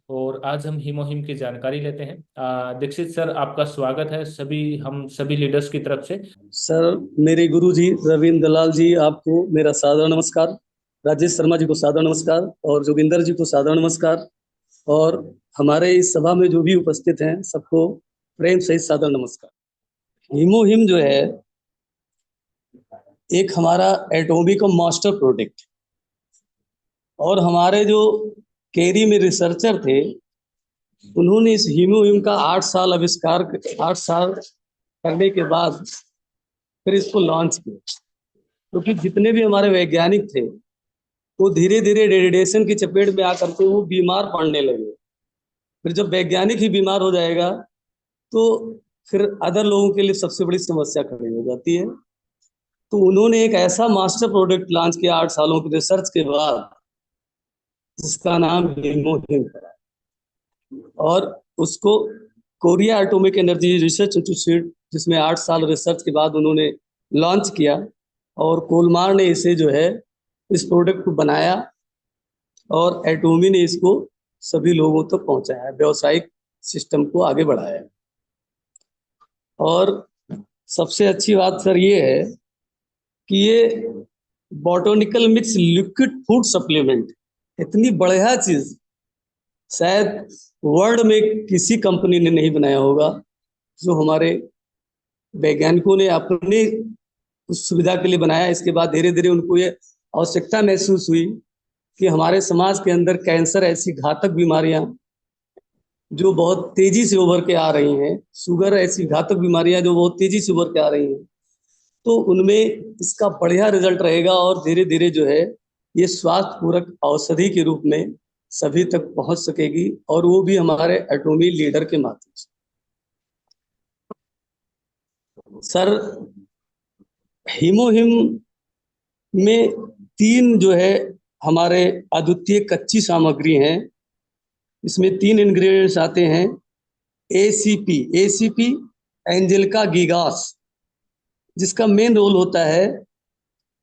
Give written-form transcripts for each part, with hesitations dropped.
और आज हम हीमोहिम की जानकारी लेते हैं। दीक्षित सर, आपका स्वागत है हम सभी लीडर्स की तरफ से। सर, मेरे गुरु जी रविंद्र दलाल जी, आपको मेरा सादर नमस्कार। राजेश शर्मा जी को सादर नमस्कार और जोगिंदर जी को सादर नमस्कार। और हमारे इस सभा में जो भी उपस्थित हैं सबको प्रेम सहित सादर नमस्कार। हीमोहिम जो है एक हमारा एटॉमिक मास्टर प्रोडक्ट, और हमारे जो केरी में रिसर्चर थे उन्होंने इस हीमोहिम का 8 साल करने के बाद फिर इसको लॉन्च किया। क्योंकि जितने भी हमारे वैज्ञानिक थे वो धीरे धीरे रेडिएशन की चपेट में आकर के वो बीमार पड़ने लगे। फिर जब वैज्ञानिक ही बीमार हो जाएगा तो फिर अदर लोगों के लिए सबसे बड़ी समस्या खड़ी हो जाती है। तो उन्होंने एक ऐसा मास्टर प्रोडक्ट लॉन्च किया 8 सालों की रिसर्च के बाद, जिसका नाम हीमोहिम है। और उसको Korea atomic energy research institute, जिसमें 8 साल रिसर्च के बाद उन्होंने लॉन्च किया, और कोलमार ने इसे जो है इस प्रोडक्ट को बनाया और एटोमी ने इसको सभी लोगों तक पहुंचाया, व्यवसायिक सिस्टम को आगे बढ़ाया। और सबसे अच्छी बात सर ये है कि ये botanical mix liquid food supplement, इतनी बढ़िया चीज शायद वर्ल्ड में किसी कंपनी ने नहीं बनाया होगा, जो हमारे वैज्ञानिकों ने अपनी उस सुविधा के लिए बनाया। इसके बाद धीरे धीरे उनको ये आवश्यकता महसूस हुई कि हमारे समाज के अंदर कैंसर, ऐसी घातक बीमारियां जो बहुत तेजी से उभर के आ रही हैं, शुगर, ऐसी घातक बीमारियां जो बहुत तेजी से उभर के आ रही हैं, तो उनमें इसका बढ़िया रिजल्ट रहेगा और धीरे धीरे जो है ये स्वास्थ्य पूरक औषधि के रूप में सभी तक पहुंच सकेगी, और वो भी हमारे एटॉमी लीडर के माध्यम से। सर, हीमोहिम में 3 जो है हमारे अद्वितीय कच्ची सामग्री हैं। इसमें 3 इंग्रेडिएंट्स आते हैं। एसीपी एंजेलिका गिगास, जिसका मेन रोल होता है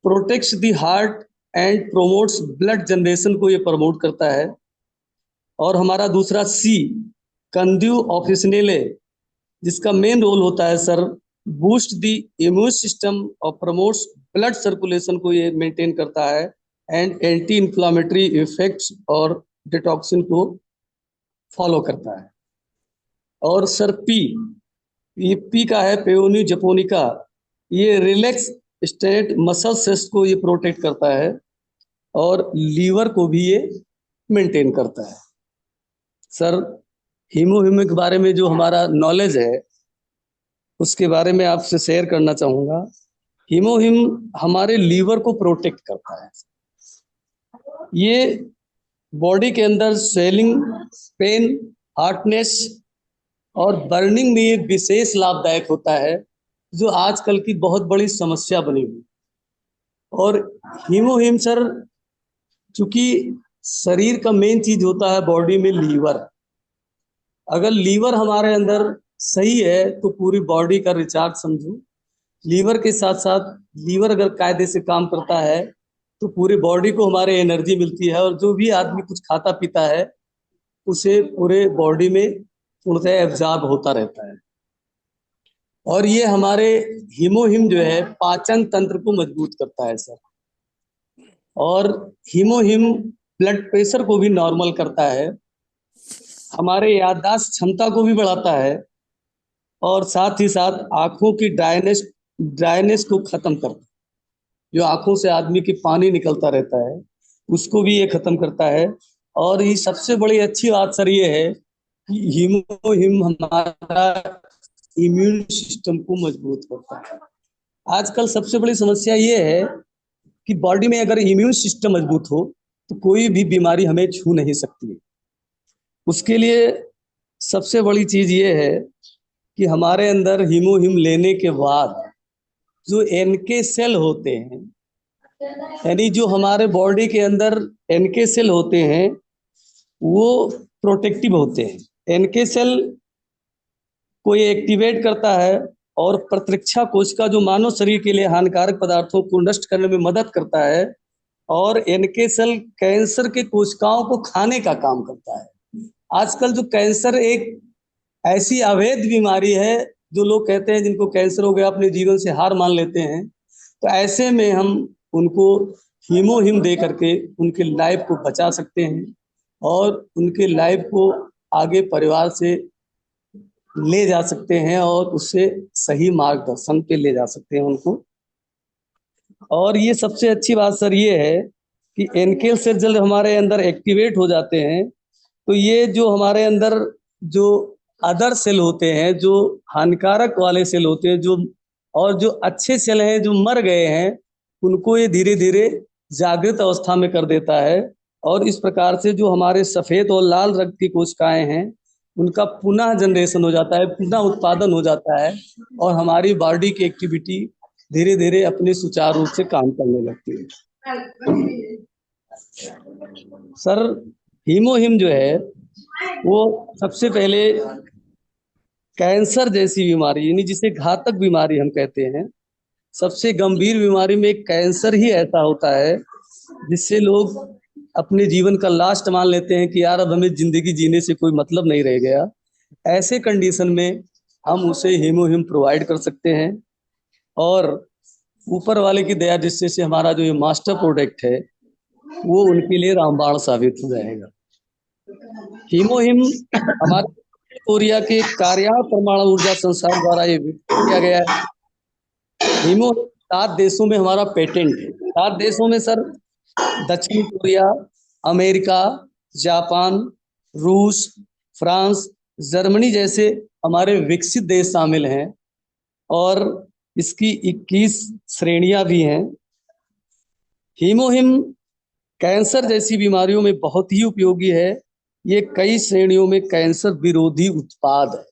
protects the heart and promotes blood generation को ये प्रमोट करता है। और हमारा दूसरा सी, कंड्यू ऑफिसनेले, जिसका मेन रोल होता है sir boost the immune system और प्रमोट्स ब्लड सर्कुलेशन को ये मेंटेन करता है, एंड एंटी इंफ्लामेटरी इफेक्ट्स और डिटॉक्सिन को फॉलो करता है। और सर ये पी का है पेओनी जपोनिका, ये रिलैक्स स्टेट मसल सेल्स को ये प्रोटेक्ट करता है और लीवर को भी ये मेंटेन करता है। सर, हीमोहिम के बारे में जो हमारा नॉलेज है उसके बारे में आपसे शेयर करना चाहूंगा। हीमोहिम हमारे लीवर को प्रोटेक्ट करता है। ये बॉडी के अंदर स्वेलिंग, पेन, हार्टनेस और बर्निंग में ये विशेष लाभदायक होता है, जो आजकल की बहुत बड़ी समस्या बनी हुई। और हीमोहिम सर, चूंकि शरीर का मेन चीज होता है बॉडी में लीवर, अगर लीवर हमारे अंदर सही है तो पूरी बॉडी का रिचार्ज समझो। लीवर के साथ साथ लीवर अगर कायदे से काम करता है तो पूरी बॉडी को हमारे एनर्जी मिलती है, और जो भी आदमी कुछ खाता पीता है उसे पूरे बॉडी में पूर्णतः एब्जॉर्ब होता रहता है। और ये हमारे हीमोहिम जो है पाचन तंत्र को मजबूत करता है सर। और हीमोहिम ब्लड प्रेशर को भी नॉर्मल करता है, हमारे याददाश्त क्षमता को भी बढ़ाता है, और साथ ही साथ आंखों की ड्राइनेस को खत्म करता है। जो आंखों से आदमी की पानी निकलता रहता है उसको भी ये खत्म करता है। और ये सबसे बड़ी अच्छी बात सर ये है कि हीमोहिम हमारा इम्यून सिस्टम को मजबूत करता है। आजकल सबसे बड़ी समस्या ये है कि बॉडी में अगर इम्यून सिस्टम मजबूत हो तो कोई भी बीमारी हमें छू नहीं सकती है। उसके लिए सबसे बड़ी चीज ये है कि हमारे अंदर हीमोहिम लेने के बाद जो एनके सेल होते हैं, यानी जो हमारे बॉडी के अंदर एनके सेल होते हैं वो प्रोटेक्टिव होते हैं। एनके सेल को ये एक्टिवेट करता है और प्रतिरक्षा कोशिका, जो मानव शरीर के लिए हानिकारक पदार्थों को नष्ट करने में मदद करता है। और एनके सेल कैंसर के कोशिकाओं को खाने का काम करता है। आजकल जो कैंसर एक ऐसी अवैध बीमारी है, जो लोग कहते हैं जिनको कैंसर हो गया अपने जीवन से हार मान लेते हैं, तो ऐसे में हम उनको हीमोहिम दे करके उनके लाइफ को बचा सकते हैं और उनके लाइफ को आगे परिवार से ले जा सकते हैं और उससे सही मार्गदर्शन पे ले जा सकते हैं उनको। और ये सबसे अच्छी बात सर ये है कि एनके सेल जब हमारे अंदर एक्टिवेट हो जाते हैं, तो ये जो हमारे अंदर जो अदर सेल होते हैं, जो हानिकारक वाले सेल होते हैं, जो और जो अच्छे सेल हैं जो मर गए हैं, उनको ये धीरे धीरे जागृत अवस्था में कर देता है। और इस प्रकार से जो हमारे सफेद और लाल रक्त की कोशिकाएं हैं, उनका पुनः जनरेशन हो जाता है, पुनः उत्पादन हो जाता है और हमारी बॉडी की एक्टिविटी धीरे धीरे अपने सुचारू रूप से काम करने लगती है। सर हीमोहिम जो है वो सबसे पहले कैंसर जैसी बीमारी, यानी जिसे घातक बीमारी हम कहते हैं, सबसे गंभीर बीमारी में कैंसर ही ऐसा होता है जिससे लोग अपने जीवन का लास्ट मान लेते हैं कि यार अब हमें जिंदगी जीने से कोई मतलब नहीं रह गया। ऐसे कंडीशन में हम उसे हीमोहिम प्रोवाइड कर सकते हैं और ऊपर वाले की दया दृष्टि से हमारा जो ये मास्टर प्रोडक्ट है वो उनके लिए रामबाण साबित हो जाएगा। हीमोहिम हमारे कोरिया के कार्याण परमाणु ऊर्जा संस्थान द्वारा ये विकसित किया गया है। हीमोहिम 7 देशों में हमारा पेटेंट है। 7 देशों में सर दक्षिण कोरिया, अमेरिका, जापान, रूस, फ्रांस, जर्मनी जैसे हमारे विकसित देश शामिल हैं और इसकी 21 श्रेणियां भी हैं। हीमोहिम कैंसर जैसी बीमारियों में बहुत ही उपयोगी है। ये कई श्रेणियों में कैंसर विरोधी उत्पाद है।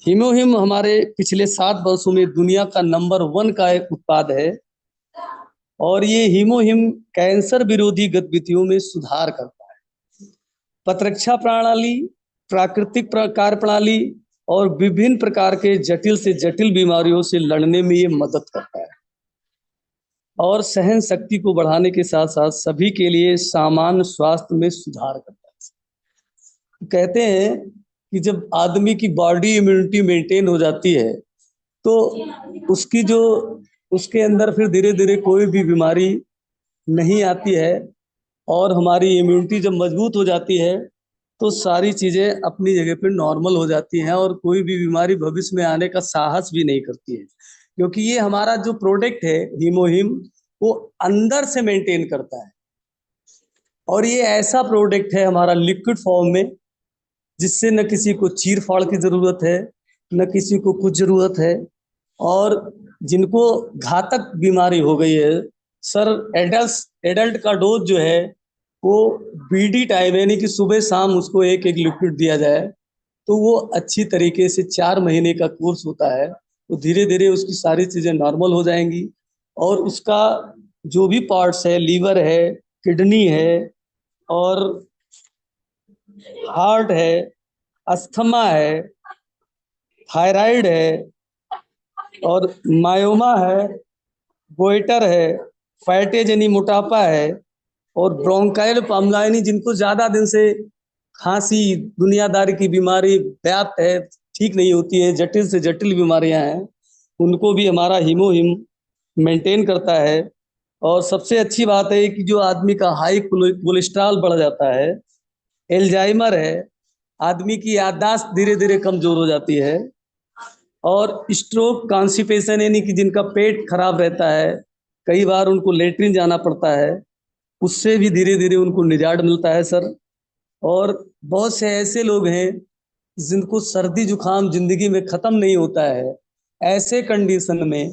हीमोहिम हमारे पिछले 7 वर्षों में दुनिया का नंबर 1 का एक उत्पाद है और ये हीमोहिम कैंसर विरोधी गतिविधियों में सुधार करता है। प्रतिरक्षा प्रणाली, प्राकृतिक कार्य प्रणाली और विभिन्न प्रकार के जटिल से जटिल बीमारियों से लड़ने में ये मदद करता है और सहन शक्ति को बढ़ाने के साथ साथ सभी के लिए सामान्य स्वास्थ्य में सुधार करता है। कहते हैं कि जब आदमी की बॉडी इम्यूनिटी मेंटेन हो जाती है तो उसकी जो उसके अंदर फिर धीरे धीरे कोई भी बीमारी नहीं आती है और हमारी इम्यूनिटी जब मजबूत हो जाती है तो सारी चीजें अपनी जगह पर नॉर्मल हो जाती हैं और कोई भी बीमारी भविष्य में आने का साहस भी नहीं करती है, क्योंकि ये हमारा जो प्रोडक्ट है हीमोहिम वो अंदर से मेंटेन करता है और ये ऐसा प्रोडक्ट है हमारा लिक्विड फॉर्म में, जिससे न किसी को चीर फाड़ की जरूरत है, न किसी को कुछ जरूरत है। और जिनको घातक बीमारी हो गई है सर, एडल्ट का डोज जो है वो बीडी टाइम यानी कि सुबह शाम उसको एक एक लिक्विड दिया जाए तो वो अच्छी तरीके से 4 महीने का कोर्स होता है, तो धीरे धीरे उसकी सारी चीजें नॉर्मल हो जाएंगी और उसका जो भी पार्ट्स है, लीवर है, किडनी है और हार्ट है, अस्थमा है, थायराइड है और मायोमा है, गोइटर है, फैटेज यानी मोटापा है और ब्रोंकाइल पामलाइनी, जिनको ज्यादा दिन से खांसी, दुनियादारी की बीमारी व्याप्त है, ठीक नहीं होती है, जटिल से जटिल बीमारियां हैं, उनको भी हमारा हीमोहिम मेंटेन करता है। और सबसे अच्छी बात है कि जो आदमी का हाई कोलेस्ट्रॉल बढ़ जाता है, एल्जाइमर है, आदमी की याददाश्त धीरे धीरे कमजोर हो जाती है और स्ट्रोक, कॉन्स्टिपेशन यानी कि जिनका पेट खराब रहता है, कई बार उनको लेटरिन जाना पड़ता है, उससे भी धीरे धीरे उनको निजात मिलता है सर। और बहुत से ऐसे लोग हैं जिनको सर्दी जुकाम जिंदगी में खत्म नहीं होता है, ऐसे कंडीशन में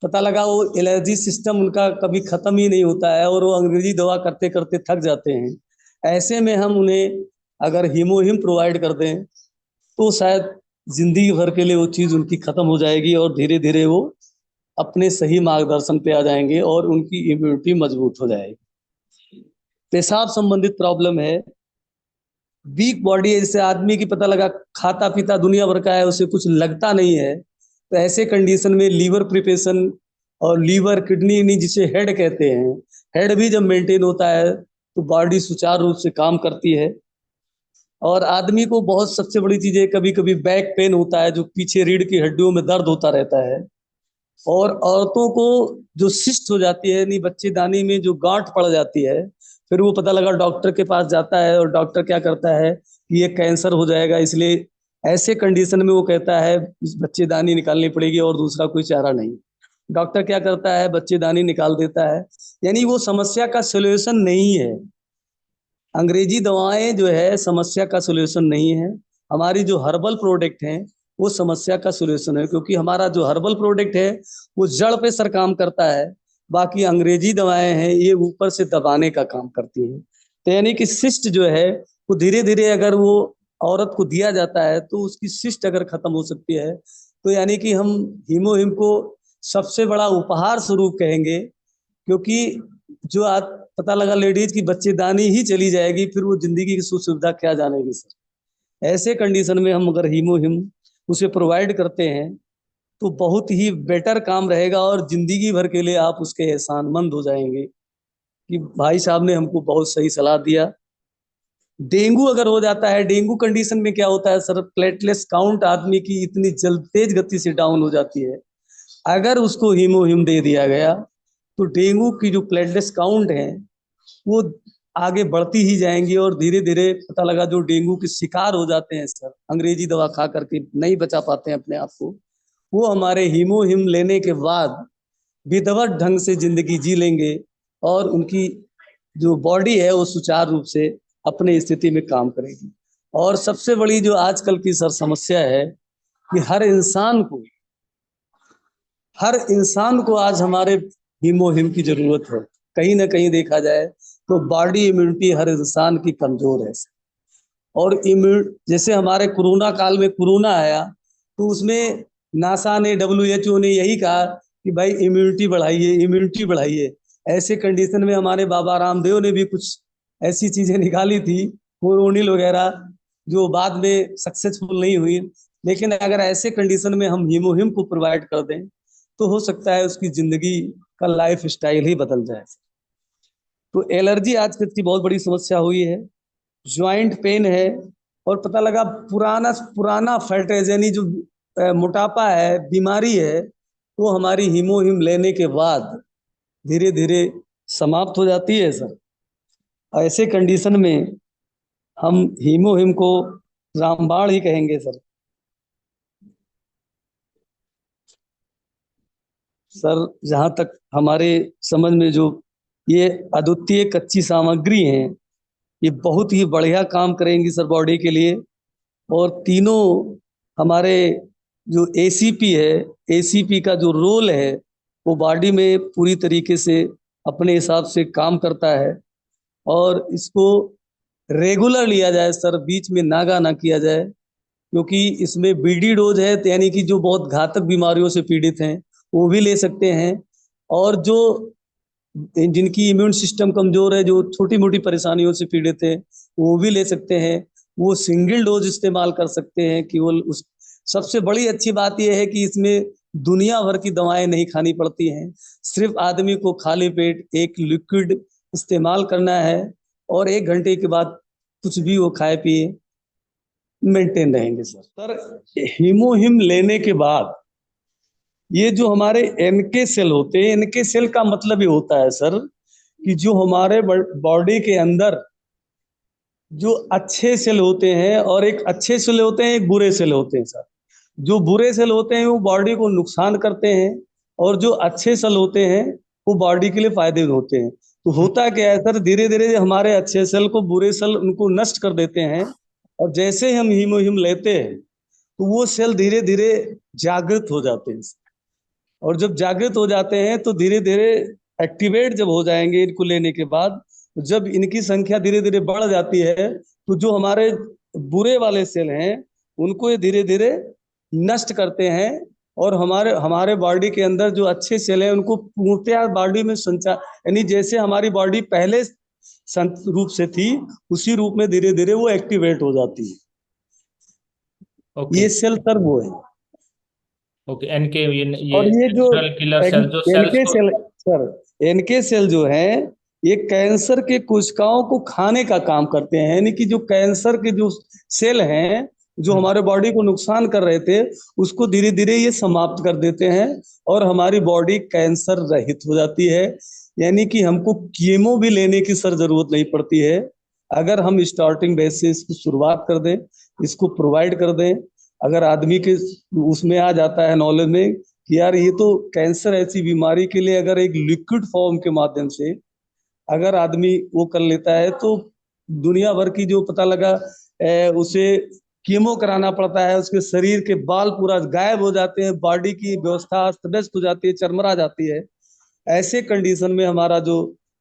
पता लगा वो एलर्जी सिस्टम उनका कभी खत्म ही नहीं होता है और वो अंग्रेजी दवा करते करते थक जाते हैं। ऐसे में हम उन्हें अगर हीमोहिम प्रोवाइड कर दें तो शायद जिंदगी भर के लिए वो चीज़ उनकी खत्म हो जाएगी और धीरे धीरे वो अपने सही मार्गदर्शन पे आ जाएंगे और उनकी इम्यूनिटी मजबूत हो जाएगी। पेशाब संबंधित प्रॉब्लम है, वीक बॉडी है, जैसे आदमी की पता लगा खाता पीता दुनिया भर का है, उसे कुछ लगता नहीं है, तो ऐसे कंडीशन में लीवर प्रिपरेशन और लीवर किडनी जिसे हेड कहते हैं, हेड भी जब मेंटेन होता है तो बॉडी सुचारू रूप से काम करती है और आदमी को बहुत सबसे बड़ी चीज है, कभी कभी बैक पेन होता है, जो पीछे रीढ़ की हड्डियों में दर्द होता रहता है। और औरतों को जो सिस्ट हो जाती है, यानी बच्चेदानी में जो गांठ पड़ जाती है, फिर वो पता लगा डॉक्टर के पास जाता है और डॉक्टर क्या करता है कि ये कैंसर हो जाएगा, इसलिए ऐसे कंडीशन में वो कहता है इस बच्चेदानी निकालनी पड़ेगी और दूसरा कोई चारा नहीं। डॉक्टर क्या करता है, बच्चेदानी निकाल देता है। यानी वो समस्या का सोल्यूशन नहीं है। अंग्रेजी दवाएं जो है समस्या का सोल्यूशन नहीं है। हमारी जो हर्बल प्रोडक्ट हैं वो समस्या का सोल्यूशन है, क्योंकि हमारा जो हर्बल प्रोडक्ट है वो जड़ पे सर काम करता है। बाकी अंग्रेजी दवाएं हैं ये ऊपर से दबाने का काम करती हैं। तो यानी कि सिस्ट जो है वो धीरे धीरे अगर वो औरत को दिया जाता है तो उसकी सिस्ट अगर खत्म हो सकती है, तो यानी कि हम हीमोहिम को सबसे बड़ा उपहार स्वरूप कहेंगे। क्योंकि जो आज पता लगा लेडीज की बच्चेदानी ही चली जाएगी, फिर वो जिंदगी की सुख सुविधा क्या जानेगी सर। ऐसे कंडीशन में हम अगर हीमोहिम उसे प्रोवाइड करते हैं तो बहुत ही बेटर काम रहेगा, और जिंदगी भर के लिए आप उसके एहसानमंद हो जाएंगे कि भाई साहब ने हमको बहुत सही सलाह दिया। डेंगू अगर हो जाता है, डेंगू कंडीशन में क्या होता है सर, प्लेटलेट्स काउंट आदमी की इतनी जल्द तेज गति से डाउन हो जाती है। अगर उसको हीमोहिम दे दिया गया तो डेंगू की जो प्लेटलेट्स काउंट है वो आगे बढ़ती ही जाएंगी, और धीरे धीरे पता लगा जो डेंगू के शिकार हो जाते हैं सर, अंग्रेजी दवा खा करके नहीं बचा पाते हैं अपने आप को, वो हमारे हीमोहिम लेने के बाद विधिवत ढंग से जिंदगी जी लेंगे, और उनकी जो बॉडी है वो सुचारू रूप से अपने स्थिति में काम करेगी। और सबसे बड़ी जो आजकल की सर समस्या है कि हर इंसान को आज हमारे हीमोहिम की जरूरत है। कहीं ना कहीं देखा जाए तो बॉडी इम्यूनिटी हर इंसान की कमजोर है। और इम्यून जैसे हमारे कोरोना काल में कोरोना आया तो उसमें नासा ने, WHO ने यही कहा कि भाई इम्यूनिटी बढ़ाइए, इम्यूनिटी बढ़ाइए। ऐसे कंडीशन में हमारे बाबा रामदेव ने भी कुछ ऐसी चीजें निकाली थी, कोरोनिल वगैरह, जो बाद में सक्सेसफुल नहीं हुई। लेकिन अगर ऐसे कंडीशन में हम हीमोहिम को प्रोवाइड कर दें तो हो सकता है उसकी जिंदगी का लाइफ स्टाइल ही बदल जाए। तो एलर्जी आजकल की बहुत बड़ी समस्या हुई है, ज्वाइंट पेन है, और पता लगा पुराना पुराना फैटेज यानी जो मोटापा है, बीमारी है, वो हमारी हीमोहिम लेने के बाद धीरे धीरे समाप्त हो जाती है सर। ऐसे कंडीशन में हम हीमोहिम को रामबाण ही कहेंगे सर। सर जहाँ तक हमारे समझ में जो ये अद्वितीय कच्ची सामग्री है, ये बहुत ही बढ़िया काम करेंगी सर बॉडी के लिए। और तीनों हमारे जो एसीपी है, एसीपी का जो रोल है वो बॉडी में पूरी तरीके से अपने हिसाब से काम करता है। और इसको रेगुलर लिया जाए सर, बीच में नागा ना किया जाए, क्योंकि इसमें बीडी डोज है, तो यानी कि जो बहुत घातक बीमारियों से पीड़ित हैं वो भी ले सकते हैं। और जो जिनकी इम्यून सिस्टम कमजोर है, जो छोटी मोटी परेशानियों से पीड़ित है, वो भी ले सकते हैं। वो सिंगल डोज इस्तेमाल कर सकते हैं केवल उस। सबसे बड़ी अच्छी बात यह है कि इसमें दुनिया भर की दवाएं नहीं खानी पड़ती हैं, सिर्फ आदमी को खाली पेट एक लिक्विड इस्तेमाल करना है, और 1 घंटे के बाद कुछ भी वो खाए पिए मेंटेन रहेंगे सर। हीमोहिम लेने के बाद ये जो हमारे एनके सेल होते हैं, एनके सेल का मतलब ये होता है सर कि जो हमारे बॉडी के अंदर जो अच्छे सेल होते हैं, और एक अच्छे सेल होते हैं, एक बुरे सेल होते हैं सर। जो बुरे सेल होते हैं वो बॉडी को नुकसान करते हैं, और जो अच्छे सेल होते हैं वो बॉडी के लिए फायदे होते हैं। तो होता क्या है सर, धीरे धीरे हमारे अच्छे सेल को बुरे सेल उनको नष्ट कर देते हैं, और जैसे हम हीमोहिम लेते हैं तो वो सेल धीरे धीरे जागृत हो जाते हैं। और जब जागृत हो जाते हैं तो धीरे धीरे एक्टिवेट जब हो जाएंगे इनको लेने के बाद, जब इनकी संख्या धीरे धीरे बढ़ जाती है तो जो हमारे बुरे वाले सेल हैं उनको ये धीरे धीरे नष्ट करते हैं, और हमारे हमारे बॉडी के अंदर जो अच्छे सेल हैं उनको पूर्णतया बॉडी में संचार, यानी जैसे हमारी बॉडी पहले रूप से थी उसी रूप में धीरे धीरे वो एक्टिवेट हो जाती है। ओके ये सेल सर वो है। ओके। ये और ये जो नेचुरल किलर सेल जो सेल्स एनके को। सेल सर, एनके सेल जो है ये कैंसर के कोशिकाओं को खाने का काम करते हैं, यानी कि जो कैंसर के जो सेल हैं जो हम्म। हमारे बॉडी को नुकसान कर रहे थे, उसको धीरे धीरे ये समाप्त कर देते हैं और हमारी बॉडी कैंसर रहित हो जाती है। यानी कि हमको कीमो भी लेने की सर जरूरत नहीं पड़ती है। अगर हम स्टार्टिंग बेस से इसको शुरुआत कर दें, इसको प्रोवाइड कर दें, अगर आदमी के उसमें आ जाता है नॉलेज में कि यार ये तो कैंसर ऐसी बीमारी के लिए अगर एक लिक्विड फॉर्म के माध्यम से अगर आदमी वो कर लेता है तो दुनिया भर की जो पता लगा उसे कीमो कराना पड़ता है, उसके शरीर के बाल पूरा गायब हो जाते हैं, बॉडी की व्यवस्था अस्त व्यस्त हो जाती है, चरमरा जाती है। ऐसे कंडीशन में हमारा जो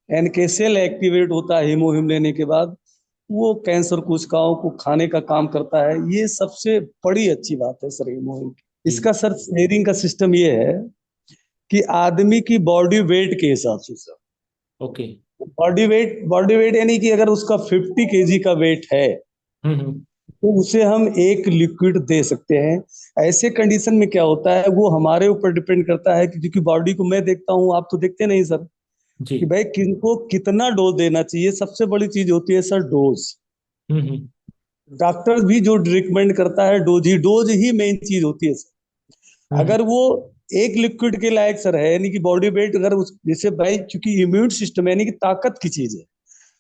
एनके सेल एक्टिवेट होता है हीमोहिम लेने के बाद, वो कैंसर कोशिकाओं को खाने का काम करता है। ये सबसे बड़ी अच्छी बात है सर हीमोहिम की। जी। इसका सर शेयरिंग का सिस्टम ये है कि आदमी की बॉडी वेट के हिसाब से सर, ओके। बॉडी वेट यानी कि अगर उसका 50 kg का वेट है हम्म। तो उसे हम एक लिक्विड दे सकते हैं। ऐसे कंडीशन में क्या होता है, वो हमारे ऊपर डिपेंड करता है कि क्योंकि बॉडी को मैं देखता हूँ, आप तो देखते नहीं सर, जी। कि भाई किनको कितना डोज देना चाहिए। सबसे बड़ी चीज होती है सर डोज। हम्म। डॉक्टर भी जो रिकमेंड करता है डोज ही मेन चीज होती है सर। हम्म। अगर वो एक लिक्विड के लायक सर है, यानी कि बॉडी वेट अगर उस जैसे भाई, चूंकि इम्यून सिस्टम यानी कि ताकत की चीज है,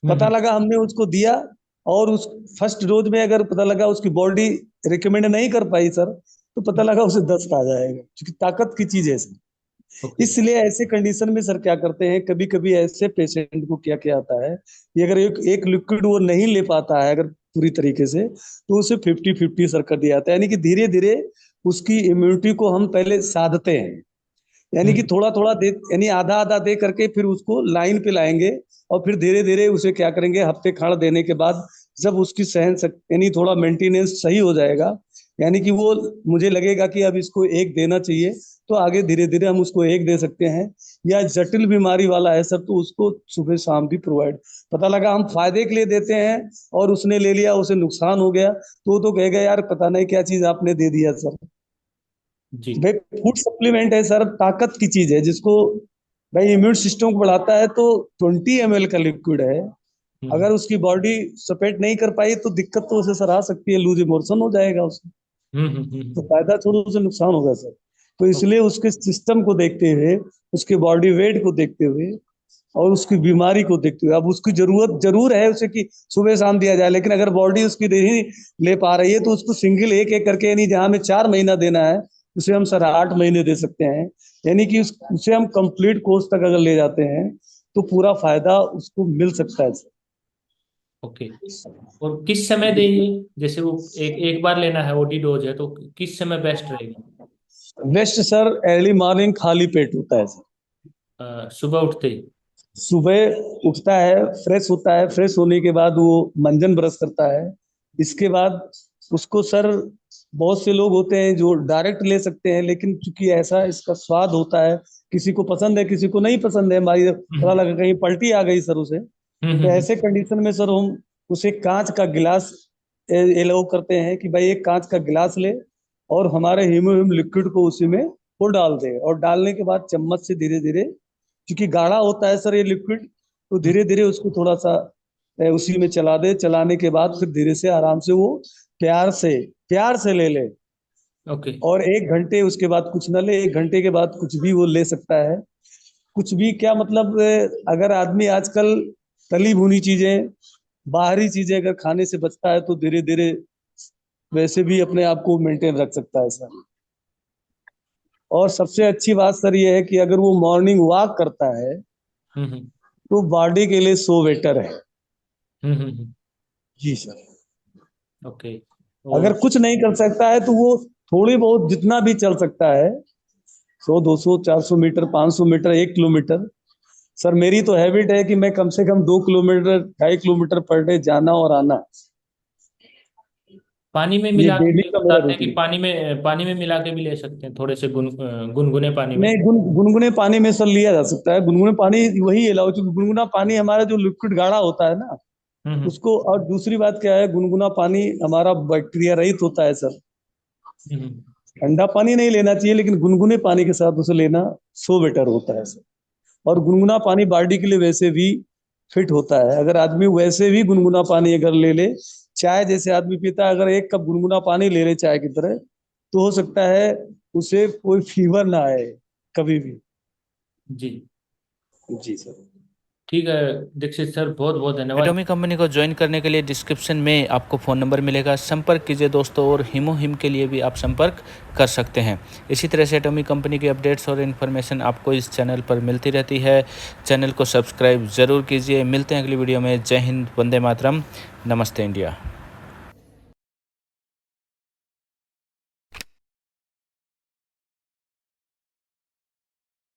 पता हम्म। लगा हमने उसको दिया और उस फर्स्ट डोज में अगर पता लगा उसकी बॉडी रिकमेंड नहीं कर पाई सर, तो पता लगा उसे दस्त आ जाएगा, क्योंकि ताकत की चीज है सर। ओके। इसलिए ऐसे कंडीशन में सर क्या करते हैं, कभी कभी ऐसे पेशेंट को क्या क्या आता है कि अगर एक लिक्विड वो नहीं ले पाता है अगर पूरी तरीके से, तो उसे 50-50 सर कर दिया जाता है। यानी कि धीरे धीरे उसकी इम्यूनिटी को हम पहले साधते हैं, यानी कि हम्म। थोड़ा थोड़ा दे, यानी आधा आधा दे करके फिर उसको लाइन पे लाएंगे और फिर धीरे धीरे उसे क्या करेंगे, हफ्ते खाड़ देने के बाद जब उसकी सहन शक्ति यानी थोड़ा मेंटेनेंस सही हो जाएगा, यानी कि वो मुझे लगेगा कि अब इसको एक देना चाहिए, तो आगे धीरे धीरे हम उसको एक दे सकते हैं। या जटिल बीमारी वाला है सर, तो उसको सुबह शाम भी प्रोवाइड, पता लगा हम फायदे के लिए देते हैं और उसने ले लिया, उसे नुकसान हो गया, तो वो तो कहेगा यार पता नहीं क्या चीज आपने दे दिया सर। जी। भाई फूड सप्लीमेंट है सर, ताकत की चीज है जिसको भाई इम्यून सिस्टम को बढ़ाता है, तो 20 ml का लिक्विड है। हम्म। अगर उसकी बॉडी सपेट नहीं कर पाई तो दिक्कत तो उसे सर आ सकती है, लूज इमोशन हो जाएगा उसको, तो हम्म। फायदा छोड़ो उसे नुकसान होगा सर। तो ओके। इसलिए उसके सिस्टम को देखते हुए, उसके बॉडी वेट को देखते हुए और उसकी बीमारी को देखते हुए, अब उसकी जरूरत जरूर है उसे कि सुबह शाम दिया जाए, लेकिन अगर बॉडी उसकी नहीं ले पा रही है तो उसको सिंगल एक एक करके, यानी जहां हमें 4 महीना देना है उसे हम सर 8 महीने दे सकते हैं। यानी कि उसे हम कंप्लीट कोर्स तक अगर ले जाते हैं तो पूरा फायदा उसको मिल सकता है सर। ओके। और किस समय देंगे? जैसे वो एक एक बार लेना है, ओडी डोज है, तो किस समय बेस्ट रहेगा? बेस्ट सर अर्ली मॉर्निंग खाली पेट होता है सर। सुबह उठते ही? सुबह उठता है, फ्रेश होता है, फ्रेश होने के बाद वो मंजन ब्रश करता है। इसके बाद उसको सर, बहुत से लोग होते हैं जो डायरेक्ट ले सकते हैं, लेकिन चूंकि ऐसा इसका स्वाद होता है, किसी को पसंद है किसी को नहीं पसंद है, हमारी पता हम्म। लगा कहीं पलटी आ गई सर उसे, तो हम्म। ऐसे कंडीशन में सर हम उसे कांच का गिलास एलाउ करते हैं कि भाई एक कांच का गिलास ले और हमारे हीमोहिम लिक्विड को उसी में वो डाल दे, और डालने के बाद चम्मच से धीरे धीरे, क्योंकि गाढ़ा होता है सर ये लिक्विड, तो हम्म। धीरे धीरे उसको थोड़ा सा उसी में चला दे, चलाने के बाद फिर धीरे से आराम से वो प्यार से प्यार से ले ले। ओके। और 1 घंटे उसके बाद कुछ न ले, 1 घंटे के बाद कुछ भी वो ले सकता है। कुछ भी क्या मतलब, अगर आदमी आजकल तली भुनी चीजें, बाहरी चीजें अगर खाने से बचता है तो धीरे धीरे वैसे भी अपने आप को मेंटेन रख सकता है सर। और सबसे अच्छी बात सर ये है कि अगर वो मॉर्निंग वॉक करता है हम्म। तो बॉडी के लिए सो बेटर है। हम्म। जी सर। ओके। अगर और कुछ नहीं कर सकता है तो वो थोड़ी बहुत जितना भी चल सकता है, 100, 200, 400 मीटर, 500 मीटर, 1 किलोमीटर। सर मेरी तो हैबिट है कि मैं कम से कम 2 किलोमीटर, 2.5 किलोमीटर पर डे जाना और आना, पानी में ये मिला डेली के का मेरा बताते हैं कि रूटीन। पानी में मिला के भी ले सकते हैं, थोड़े से गुनगुने पानी में। नहीं, गुनगुने पानी में सर लिया जा सकता है, गुनगुने पानी वही अलाउ, क्योंकि गुनगुना पानी हमारा जो लिक्विड गाढ़ा होता है ना हम्म। उसको, और दूसरी बात क्या है, गुनगुना पानी हमारा बैक्टीरिया रहित होता है सर। हम्म। ठंडा पानी नहीं लेना चाहिए, लेकिन गुनगुने पानी के साथ उसे लेना सो बेटर होता है सर। और गुनगुना पानी बॉडी के लिए वैसे भी फिट होता है। अगर आदमी वैसे भी गुनगुना पानी अगर ले ले, चाय जैसे आदमी पीता है, अगर 1 कप गुनगुना पानी ले ले चाय की तरह, तो हो सकता है उसे कोई फीवर ना आए कभी भी। जी। जी सर। ठीक है दीक्षित सर, बहुत बहुत धन्यवाद। एटॉमिक कंपनी को ज्वाइन करने के लिए डिस्क्रिप्शन में आपको फ़ोन नंबर मिलेगा, संपर्क कीजिए दोस्तों। और हिमोहिम के लिए भी आप संपर्क कर सकते हैं। इसी तरह से एटॉमिक कंपनी की अपडेट्स और इन्फॉर्मेशन आपको इस चैनल पर मिलती रहती है। चैनल को सब्सक्राइब ज़रूर कीजिए। मिलते हैं अगली वीडियो में। जय हिंद, वंदे मातरम, नमस्ते इंडिया।